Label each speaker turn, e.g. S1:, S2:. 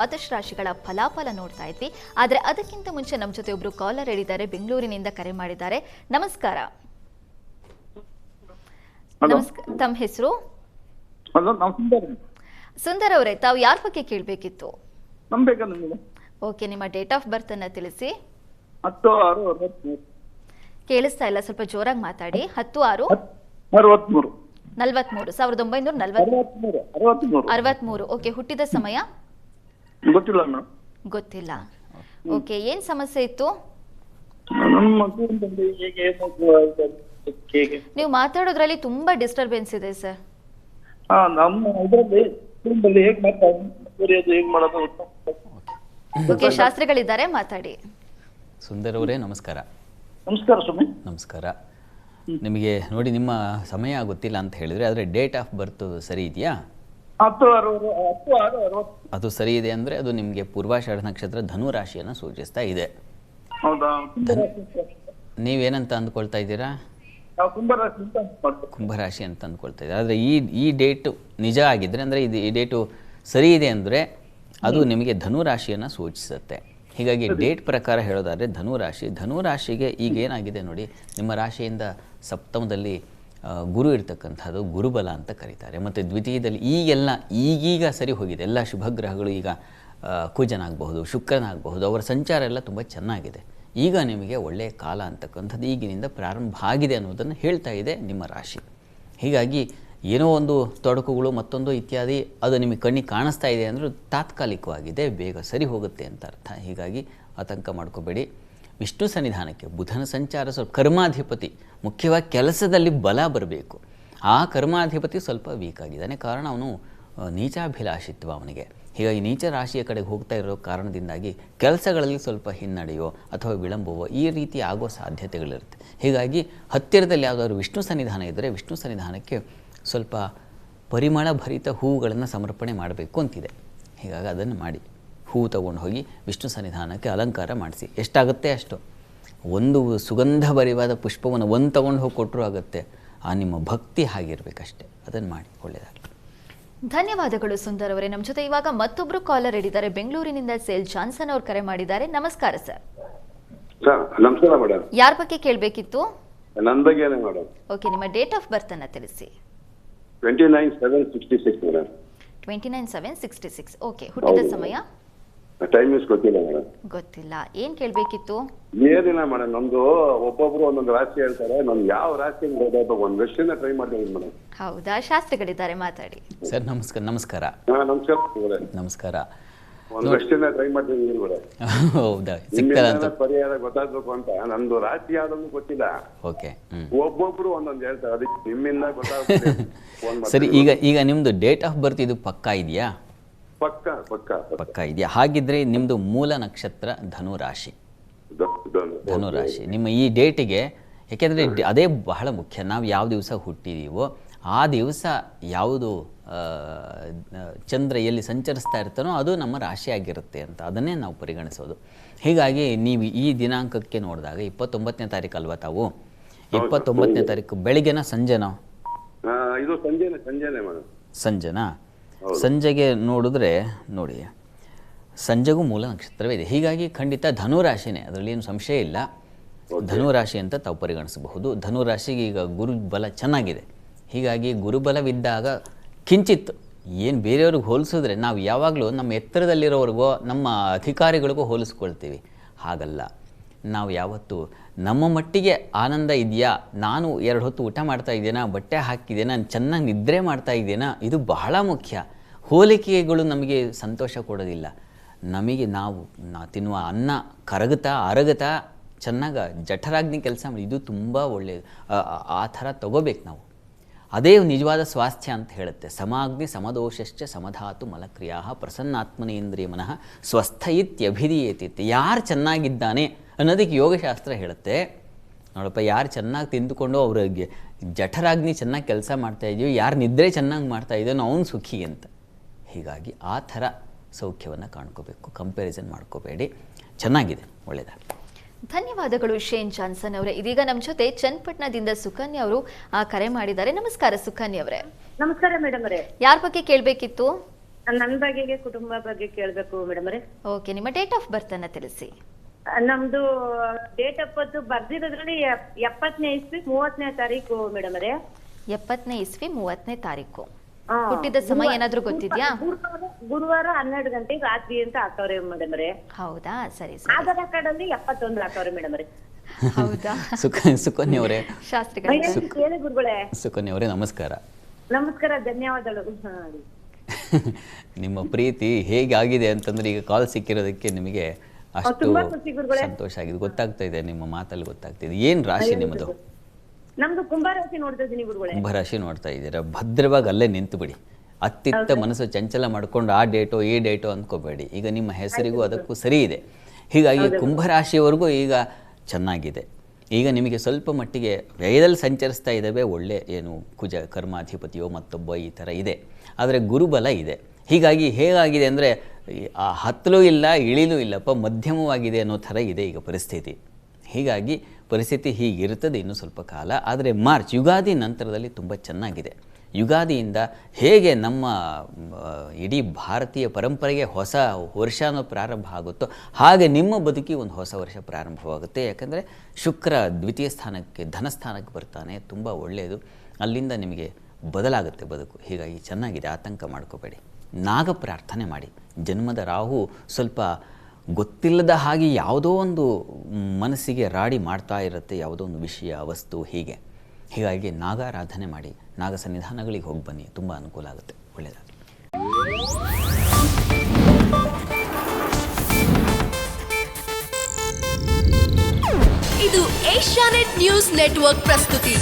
S1: ದ್ವಾದಶ ರಾಶಿಗಳ ಫಲಾಫಲ ನೋಡ್ತಾ ಇದ್ವಿ. ಆದರೆ ಅದಕ್ಕಿಂತ ಮುಂಚೆ ನಮ್ಮ ಜೊತೆ ಒಬ್ರು ಕಾಲರ್ ಹೇಳಿದ್ದಾರೆ, ಬೆಂಗಳೂರಿನಿಂದ ಕರೆ ಮಾಡಿದ್ದಾರೆ. ನಮಸ್ಕಾರ. ತಮ್ಮ ಹೆಸರು? ಸುಂದರ್ ಅವರೇ, ತಾವು ಯಾರ ಬಗ್ಗೆ ಕೇಳಬೇಕಿತ್ತು? ಓಕೆ, ನಿಮ್ಮ ಡೇಟ್ ಆಫ್ ಬರ್ತ್ ಅನ್ನ ತಿಳಿಸಿ. ಕೇಳಿಸ್ತಾ ಇಲ್ಲ, ಸ್ವಲ್ಪ ಜೋರಾಗಿ ಮಾತಾಡಿ. 10/6/43 1963. ಓಕೆ, ಹುಟ್ಟಿದ ಸಮಯ ಗೊತ್ತಿಲ್ಲ. ಓಕೆ, ಏನ್ ಸಮಸ್ಯೆ ಇತ್ತು? ನೀವು ಮಾತಾಡೋದ್ರಲ್ಲಿ ತುಂಬಾ ಡಿಸ್ಟರ್ಬೆನ್ಸ್ ಇದೆ ಸರ್. ಓಕೆ, ಶಾಸ್ತ್ರಿಗಳಿದ್ದಾರೆ, ಮಾತಾಡಿ.
S2: ಸುಂದರ್ ಅವರೇ ನಮಸ್ಕಾರ.
S3: ನಮಸ್ಕಾರ ಸ್ವಾಮಿ.
S2: ನಮಸ್ಕಾರ. ನಿಮಗೆ ನೋಡಿ, ನಿಮ್ಮ ಸಮಯ ಗೊತ್ತಿಲ್ಲ ಅಂತ ಹೇಳಿದ್ರೆ, ಆದರೆ ಡೇಟ್ ಆಫ್ ಬರ್ತ್ ಸರಿ ಇದೆಯಾ? ಅದು ಸರಿ ಇದೆ ಅಂದರೆ ಅದು ನಿಮಗೆ ಪೂರ್ವಾಷಾಢ ನಕ್ಷತ್ರ ಧನು ರಾಶಿಯನ್ನು ಸೂಚಿಸ್ತಾ ಇದೆ. ನೀವೇನಂತ ಅಂದ್ಕೊಳ್ತಾ ಇದ್ದೀರಾ? ಕುಂಭರಾಶಿ ಅಂತ ಅಂದ್ಕೊಳ್ತಾ ಇದ್ದೀರಾ. ಆದರೆ ಈ ಡೇಟು ನಿಜ ಆಗಿದ್ದರೆ, ಅಂದರೆ ಈ ಡೇಟು ಸರಿ ಇದೆ ಅಂದರೆ ಅದು ನಿಮಗೆ ಧನು ರಾಶಿಯನ್ನು ಸೂಚಿಸುತ್ತೆ. ಹೀಗಾಗಿ ಡೇಟ್ ಪ್ರಕಾರ ಹೇಳೋದಾದರೆ ಧನು ರಾಶಿಗೆ ಈಗ ಏನಾಗಿದೆ ನೋಡಿ, ನಿಮ್ಮ ರಾಶಿಯಿಂದ ಸಪ್ತಮದಲ್ಲಿ ಗುರು ಇರ್ತಕ್ಕಂಥದ್ದು ಗುರುಬಲ ಅಂತ ಕರೀತಾರೆ. ಮತ್ತು ದ್ವಿತೀಯದಲ್ಲಿ ಈಗೀಗ ಸರಿ ಹೋಗಿದೆ. ಎಲ್ಲ ಶುಭ ಗ್ರಹಗಳು ಈಗ ಕುಜನಾಗಬಹುದು, ಶುಕ್ರನಾಗಬಹುದು, ಅವರ ಸಂಚಾರ ಎಲ್ಲ ತುಂಬ ಚೆನ್ನಾಗಿದೆ. ಈಗ ನಿಮಗೆ ಒಳ್ಳೆಯ ಕಾಲ ಅಂತಕ್ಕಂಥದ್ದು ಈಗಿನಿಂದ ಪ್ರಾರಂಭ ಆಗಿದೆ ಅನ್ನೋದನ್ನು ಹೇಳ್ತಾ ಇದೆ ನಿಮ್ಮ ರಾಶಿ. ಹೀಗಾಗಿ ಏನೋ ಒಂದು ತೊಡಕುಗಳು ಮತ್ತೊಂದು ಇತ್ಯಾದಿ ಅದು ನಿಮಗೆ ಕಣ್ಣಿಗೆ ಕಾಣಿಸ್ತಾ ಇದೆ ಅಂದರೆ ತಾತ್ಕಾಲಿಕವಾಗಿದೆ, ಬೇಗ ಸರಿ ಹೋಗುತ್ತೆ ಅಂತ ಅರ್ಥ. ಹೀಗಾಗಿ ಆತಂಕ ಮಾಡ್ಕೋಬೇಡಿ. ವಿಷ್ಣು ಸನ್ನಿಧಾನಕ್ಕೆ ಬುಧನ ಸಂಚಾರ ಸ್ವಲ್ಪ ಕರ್ಮಾಧಿಪತಿ, ಮುಖ್ಯವಾಗಿ ಕೆಲಸದಲ್ಲಿ ಬಲ ಬರಬೇಕು. ಆ ಕರ್ಮಾಧಿಪತಿ ಸ್ವಲ್ಪ ವೀಕ್ ಆಗಿದ್ದಾನೆ, ಕಾರಣ ಅವನು ನೀಚಾಭಿಲಾಷಿತ್ವ ಅವನಿಗೆ. ಹೀಗಾಗಿ ನೀಚ ರಾಶಿಯ ಕಡೆಗೆ ಹೋಗ್ತಾ ಇರೋ ಕಾರಣದಿಂದಾಗಿ ಕೆಲಸಗಳಲ್ಲಿ ಸ್ವಲ್ಪ ಹಿನ್ನಡೆಯೋ ಅಥವಾ ವಿಳಂಬವೋ ಈ ರೀತಿ ಆಗೋ ಸಾಧ್ಯತೆಗಳಿರುತ್ತೆ. ಹೀಗಾಗಿ ಹತ್ತಿರದಲ್ಲಿ ಯಾವುದಾದ್ರು ವಿಷ್ಣು ಸನ್ನಿಧಾನ ಇದ್ದರೆ ವಿಷ್ಣು ಸನ್ನಿಧಾನಕ್ಕೆ ಸ್ವಲ್ಪ ಪರಿಮಳ ಭರಿತ ಹೂವುಗಳನ್ನು ಸಮರ್ಪಣೆ ಮಾಡಬೇಕು ಅಂತಿದೆ. ಹೀಗಾಗಿ ಅದನ್ನು ಮಾಡಿ, ಹೂವು ತಗೊಂಡು ಹೋಗಿ ವಿಷ್ಣು ಸನ್ನಿಧಾನಕ್ಕೆ ಅಲಂಕಾರ ಮಾಡಿಸಿ. ಎಷ್ಟಾಗುತ್ತೆ ಅಷ್ಟು. ಒಂದು ಸುಗಂಧಭರಿವಾದ ಪುಷ್ಪವನ್ನು ಒಂದು ತಗೊಂಡು ಹೋಗಿ ಕೊಟ್ಟರೂ ಆಗುತ್ತೆ. ಆ ನಿಮ್ಮ ಭಕ್ತಿ ಹಾಗಿರಬೇಕಷ್ಟೇ. ಅದನ್ನು ಮಾಡಿ, ಒಳ್ಳೆಯದಾಗಲಿ.
S1: ಧನ್ಯವಾದಗಳು ಸುಂದರ್ ಅವರೇ. ನಮ್ಮ ಜೊತೆ ಇವಾಗ ಮತ್ತೊಬ್ರು ಕಾಲರ್ ಇದ್ದಾರೆ, ಬೆಂಗಳೂರಿನಿಂದ ಸೇಲ್ ಜಾನ್ಸನ್ ಅವರು ಕರೆ ಮಾಡಿದ್ದಾರೆ. ನಮಸ್ಕಾರ ಸರ್.
S3: ನಮಸ್ಕಾರ ಮೇಡಮ್.
S1: ಯಾರ ಬಗ್ಗೆ ಕೇಳಬೇಕಿತ್ತು?
S3: ನನ್ನ ಬಗ್ಗೆನೇ ಮೇಡಮ್.
S1: ಓಕೆ, ನಿಮ್ಮ ಡೇಟ್ ಆಫ್ ಬರ್ತ್ ಅನ್ನ ತಿಳಿಸಿ.
S3: 29/7/66 ಮೇಡಮ್.
S1: 29/7/66. ಓಕೆ, ಹುಟ್ಟಿದ ಸಮಯ
S3: ಟೈಮ್ ಗೊತ್ತಿಲ್ಲ ಮೇಡಮ್.
S1: ಗೊತ್ತಿಲ್ಲ. ಏನ್ ಕೇಳಬೇಕಿತ್ತು?
S3: ಏನಿಲ್ಲ ಮೇಡಮ್, ನಮ್ದು ಒಬ್ಬೊಬ್ರು ಒಂದೊಂದು ರಾಶಿ ಹೇಳ್ತಾರೆ. ನಮ್ದು ಯಾವ ರಾಶಿ ಒಂದು ವರ್ಷದಿಂದ ಟ್ರೈ ಮಾಡಿದ್ದೀನಿ ಮೇಡಮ್.
S1: ಹೌದಾ? ಶಾಸ್ತ್ರಿಗಳಿದ್ದಾರೆ, ಮಾತಾಡಿ.
S2: ಸರ್ ನಮಸ್ಕಾರ. ನಮಸ್ಕಾರ. ನಮಸ್ಕಾರ.
S3: ಒಂದು ವರ್ಷದಿಂದ ಟ್ರೈ ಮಾಡಿದ್ದೀನಿ ಮೇಡಮ್.
S2: ಹೌದಾ? ಸಿಗ್ತಲ್ಲ ಅಂತ
S3: ಪರಿಹಾರ ಗೊತ್ತಾಗ್ಬೇಕು ಅಂತ. ನಂದು ರಾಶಿ ಯಾವ್ದನ್ನು ಗೊತ್ತಿಲ್ಲ.
S2: ಓಕೆ.
S3: ಒಬ್ಬೊಬ್ರು ಒಂದೊಂದು ಹೇಳ್ತಾರೆ, ಅದಕ್ಕೆ ನಿಮ್ಮಿಂದ ಗೊತ್ತಾಗ್ತದೆ.
S2: ಸರಿ, ಈಗ ನಿಮ್ದು ಡೇಟ್ ಆಫ್ ಬರ್ತ್ ಇದು ಪಕ್ಕಾ ಇದೆಯಾ? ಪಕ್ಕಾ ಇದೆಯಾ? ಹಾಗಿದ್ರೆ ನಿಮ್ಮದು ಮೂಲ ನಕ್ಷತ್ರ ಧನು ರಾಶಿ. ನಿಮ್ಮ ಈ ಡೇಟಿಗೆ, ಯಾಕೆಂದರೆ ಅದೇ ಬಹಳ ಮುಖ್ಯ. ನಾವು ಯಾವ ದಿವಸ ಹುಟ್ಟಿದೀವೋ ಆ ದಿವಸ ಯಾವುದು ಚಂದ್ರ ಎಲ್ಲಿ ಸಂಚರಿಸ್ತಾ ಇರ್ತಾನೋ ಅದು ನಮ್ಮ ರಾಶಿಯಾಗಿರುತ್ತೆ ಅಂತ ಅದನ್ನೇ ನಾವು ಪರಿಗಣಿಸೋದು. ಹೀಗಾಗಿ ನೀವು ಈ ದಿನಾಂಕಕ್ಕೆ ನೋಡಿದಾಗ 29ನೇ ತಾರೀಕು ಅಲ್ವಾ ತಾವು? 29ನೇ ತಾರೀಕು ಬೆಳಿಗ್ಗೆನ ಸಂಜೆನೋ?
S3: ಇದು ಸಂಜೆನೇ ಮೇಡಮ್.
S2: ಸಂಜೆನಾ? ಸಂಜೆಗೆ ನೋಡಿದ್ರೆ ನೋಡಿ, ಸಂಜೆಗೂ ಮೂಲ ನಕ್ಷತ್ರವೇ ಇದೆ. ಹೀಗಾಗಿ ಖಂಡಿತ ಧನುರಾಶಿನೇ, ಅದರಲ್ಲಿ ಏನು ಸಂಶಯ ಇಲ್ಲ. ಧನುರಾಶಿ ಅಂತ ತಾವು ಪರಿಗಣಿಸಬಹುದು. ಧನುರಾಶಿಗೆ ಈಗ ಗುರುಬಲ ಚೆನ್ನಾಗಿದೆ. ಹೀಗಾಗಿ ಗುರುಬಲವಿದ್ದಾಗ ಕಿಂಚಿತ್ ಏನು ಬೇರೆಯವ್ರಿಗೆ ಹೋಲಿಸಿದ್ರೆ ನಾವು ಯಾವಾಗಲೂ ನಮ್ಮ ಎತ್ತರದಲ್ಲಿರೋವ್ರಿಗೋ ನಮ್ಮ ಅಧಿಕಾರಿಗಳಿಗೋ ಹೋಲಿಸ್ಕೊಳ್ತೀವಿ. ಹಾಗಲ್ಲ. ನಾವು ಯಾವತ್ತೂ ನಮ್ಮ ಮಟ್ಟಿಗೆ ಆನಂದ ಇದೆಯಾ, ನಾನು 2 ಹೊತ್ತು ಊಟ ಮಾಡ್ತಾ ಇದ್ದೇನಾ, ಬಟ್ಟೆ ಹಾಕಿದ್ದೇನಾ, ಚೆನ್ನಾಗಿ ನಿದ್ರೆ ಮಾಡ್ತಾ ಇದ್ದೇನಾ, ಇದು ಬಹಳ ಮುಖ್ಯ. ಹೋಲಿಕೆಗಳು ನಮಗೆ ಸಂತೋಷ ಕೊಡೋದಿಲ್ಲ. ನಮಗೆ ನಾವು ತಿನ್ನುವ ಅನ್ನ ಕರಗುತ್ತಾ ಅರಗುತ್ತಾ ಚೆನ್ನಾಗಿ ಜಠರಾಗ್ನಿ ಕೆಲಸ ಮಾಡಿ, ಇದು ತುಂಬ ಒಳ್ಳೆಯದು. ಆ ಥರ ತಗೋಬೇಕು ನಾವು. ಅದೇ ನಿಜವಾದ ಸ್ವಾಸ್ಥ್ಯ ಅಂತ ಹೇಳುತ್ತೆ. ಸಮಾಗ್ನಿ ಸಮದೋಷಶ್ಚ ಸಮಧಾತು ಮಲಕ್ರಿಯಾ ಪ್ರಸನ್ನಾತ್ಮನೇಂದ್ರಿಯ ಮನಃ ಸ್ವಸ್ಥ ಇತ್ಯಭಿಧೀಯತೆ. ಯಾರು ಚೆನ್ನಾಗಿದ್ದಾನೆ ಅನ್ನೋದಕ್ಕೆ ಯೋಗಶಾಸ್ತ್ರ ಹೇಳುತ್ತೆ. ನೋಡಪ್ಪ, ಯಾರು ಚೆನ್ನಾಗಿ ತಿಂದುಕೊಂಡು ಅವ್ರಿಗೆ ಜಠರಾಗ್ನಿ ಚೆನ್ನಾಗಿ ಕೆಲಸ ಮಾಡ್ತಾ ಇದೆಯೋ, ಯಾರು ನಿದ್ರೆ ಚೆನ್ನಾಗಿ ಮಾಡ್ತಾ ಇದೆಯೋ ಅವನು ಸುಖಿ ಅಂತ. ಹೀಗಾಗಿ ಆ ಥರ ಸೌಖ್ಯವನ್ನು ಕಾಣ್ಕೋಬೇಕು. ಕಂಪ್ಯಾರಿಸನ್ ಮಾಡ್ಕೋಬೇಡಿ. ಚೆನ್ನಾಗಿದೆ, ಒಳ್ಳೆಯದಾಗಲಿ.
S1: ಧನ್ಯವಾದಗಳು ಶೇನ್ ಜಾನ್ಸನ್ ಅವರೇ. ಇದೀಗ ನಮ್ಮ ಜೊತೆ ಚನ್ನಪಟ್ಟಣದಿಂದ ಸುಕನ್ಯಾ ಅವರು ಕರೆ ಮಾಡಿದ್ದಾರೆ. ನಮಸ್ಕಾರ ಸುಕನ್ಯಾ ಅವರೇ.
S4: ನಮಸ್ಕಾರ ಮೇಡಮ್ ಅವರೇ.
S1: ಯಾರ ಬಗ್ಗೆ ಕೇಳಬೇಕಿತ್ತು?
S4: ನನ್ನ ಬಗೆಗೆ ಕುಟುಂಬ ಬಗ್ಗೆ ಕೇಳ್ಬೇಕು ಮೇಡಮ್ ಅವರೇ.
S1: ಓಕೆ, ನಿಮ್ಮ ಡೇಟ್ ಆಫ್ ಬರ್ತ್ ಅನ್ನ ತಿಳಿಸಿ.
S4: ನಮ್ದು ಡೇಟ್ ಆಫ್ ಬರ್ತ್ ಬರ್ದಿರೋದ್ರಲ್ಲಿ 70ನೇ ಇಸ್ವಿ 30ನೇ ತಾರೀಕು ಮೇಡಮ್ ಅವರೇ.
S1: 70ನೇ ಇಸ್ವಿ 30ನೇ ತಾರೀಕು. ಹುಟ್ಟಿದ ಸಮಯ ಏನಾದ್ರೂ ಗೊತ್ತಿದ್ಯಾ?
S4: ಗುರುವಾರ 12 ಗಂಟೆಗೆ ರಾತ್ರಿ ಅಂತ ಹಾಕವ್ರೆ ಮೇಡಮ್ ಅವರೇ.
S1: ಹೌದಾ, ಸರಿ ಸರಿ.
S4: ಆಧಾರ್ ಕಾರ್ಡ್ ಅಲ್ಲಿ 71 ಹಾಕವ್ರೆ ಮೇಡಮ್ ಅವರೇ.
S1: ಹೌದಾ,
S2: ಸುಕನ್ಯಾ ಅವರೇ,
S1: ಶಾಸ್ತ್ರಿಗಳ
S4: ಹೇಳಿ ಗುರುಗಳೇ.
S2: ಸುಕನ್ಯಾ ಅವರೇ ನಮಸ್ಕಾರ.
S4: ನಮಸ್ಕಾರ, ಧನ್ಯವಾದಗಳು.
S2: ನಿಮ್ಮ ಪ್ರೀತಿ ಹೇಗಾಗಿದೆ ಅಂತಂದ್ರೆ ಈಗ ಕಾಲ್ ಸಿಕ್ಕಿರೋದಕ್ಕೆ ನಿಮಗೆ ಅಷ್ಟು
S4: ತುಂಬಾ ಖುಷಿ ಗುರುಗಳೇ.
S2: ಸಂತೋಷ ಆಗಿದೆ, ಗೊತ್ತಾಗ್ತಾ ಇದೆ ನಿಮ್ಮ ಮಾತಲ್ಲಿ ಗೊತ್ತಾಗ್ತಿದೆ. ಏನ್ ರಾಶಿ ನಿಮ್ಮದು?
S4: ನಮ್ದು ಕುಂಭರಾಶಿ ನೋಡ್ತಾ ಇದೀನಿ ಗುರುಗಳೇ.
S2: ಕುಂಭರಾಶಿ ನೋಡ್ತಾ ಇದ್ದೀರಾ, ಭದ್ರವಾಗಿ ಅಲ್ಲೇ ನಿಂತು ಬಿಡಿ. ಅತ್ತಿತ್ತ ಮನಸ್ಸು ಚಂಚಲ ಮಾಡ್ಕೊಂಡು ಆ ಡೇಟೋ ಈ ಡೇಟೋ ಅಂದ್ಕೋಬೇಡಿ. ಈಗ ನಿಮ್ಮ ಹೆಸರಿಗೂ ಅದಕ್ಕೂ ಸರಿ ಇದೆ. ಹೀಗಾಗಿ ಕುಂಭರಾಶಿಯವರೆಗೂ ಈಗ ಚೆನ್ನಾಗಿದೆ. ಈಗ ನಿಮಗೆ ಸ್ವಲ್ಪ ಮಟ್ಟಿಗೆ ವ್ಯಯದಲ್ಲಿ ಸಂಚರಿಸ್ತಾ ಇದ್ದಾವೆ. ಒಳ್ಳೆ ಏನು ಕುಜ ಕರ್ಮಾಧಿಪತಿಯೋ ಮತ್ತೊಬ್ಬ ಈ ಥರ ಇದೆ, ಆದರೆ ಗುರುಬಲ ಇದೆ. ಹೀಗಾಗಿ ಹೇಗಾಗಿದೆ ಅಂದರೆ ಆ ಹತ್ತಲೂ ಇಲ್ಲ ಇಳಿಲೂ ಇಲ್ಲಪ್ಪ, ಮಧ್ಯಮವಾಗಿದೆ ಅನ್ನೋ ಥರ ಇದೆ ಈಗ ಪರಿಸ್ಥಿತಿ. ಹೀಗಾಗಿ ಪರಿಸ್ಥಿತಿ ಹೀಗಿರ್ತದೆ ಇನ್ನು ಸ್ವಲ್ಪ ಕಾಲ. ಆದರೆ ಮಾರ್ಚ್ ಯುಗಾದಿ ನಂತರದಲ್ಲಿ ತುಂಬ ಚೆನ್ನಾಗಿದೆ. ಯುಗಾದಿಯಿಂದ ಹೇಗೆ ನಮ್ಮ ಇಡೀ ಭಾರತೀಯ ಪರಂಪರೆಗೆ ಹೊಸ ವರ್ಷನೂ ಪ್ರಾರಂಭ ಆಗುತ್ತೋ ಹಾಗೆ ನಿಮ್ಮ ಬದುಕಿ ಒಂದು ಹೊಸ ವರ್ಷ ಪ್ರಾರಂಭವಾಗುತ್ತೆ. ಯಾಕಂದರೆ ಶುಕ್ರ ದ್ವಿತೀಯ ಸ್ಥಾನಕ್ಕೆ ಧನಸ್ಥಾನಕ್ಕೆ ಬರ್ತಾನೆ, ತುಂಬ ಒಳ್ಳೆಯದು. ಅಲ್ಲಿಂದ ನಿಮಗೆ ಬದಲಾಗುತ್ತೆ ಬದುಕು. ಹೀಗಾಗಿ ಚೆನ್ನಾಗಿದೆ, ಆತಂಕ ಮಾಡ್ಕೋಬೇಡಿ. ನಾಗ ಪ್ರಾರ್ಥನೆ ಮಾಡಿ. ಜನ್ಮದ ರಾಹು ಸ್ವಲ್ಪ ಗೊತ್ತಿಲ್ಲದ ಹಾಗೆ ಯಾವುದೋ ಒಂದು ಮನಸ್ಸಿಗೆ ರಾಡಿ ಮಾಡ್ತಾ ಇರುತ್ತೆ, ಯಾವುದೋ ಒಂದು ವಿಷಯ ವಸ್ತು ಹೀಗೆ. ಹೀಗಾಗಿ ನಾಗಾರಾಧನೆ ಮಾಡಿ, ನಾಗ ಸನ್ನಿಧಾನಗಳಿಗೆ ಹೋಗಿ ಬನ್ನಿ, ತುಂಬ ಅನುಕೂಲ ಆಗುತ್ತೆ, ಒಳ್ಳೆಯದಾಗಲಿ.
S5: ಇದು ಏಷ್ಯಾನೆಟ್ ನ್ಯೂಸ್ ನೆಟ್ವರ್ಕ್ ಪ್ರಸ್ತುತಿ.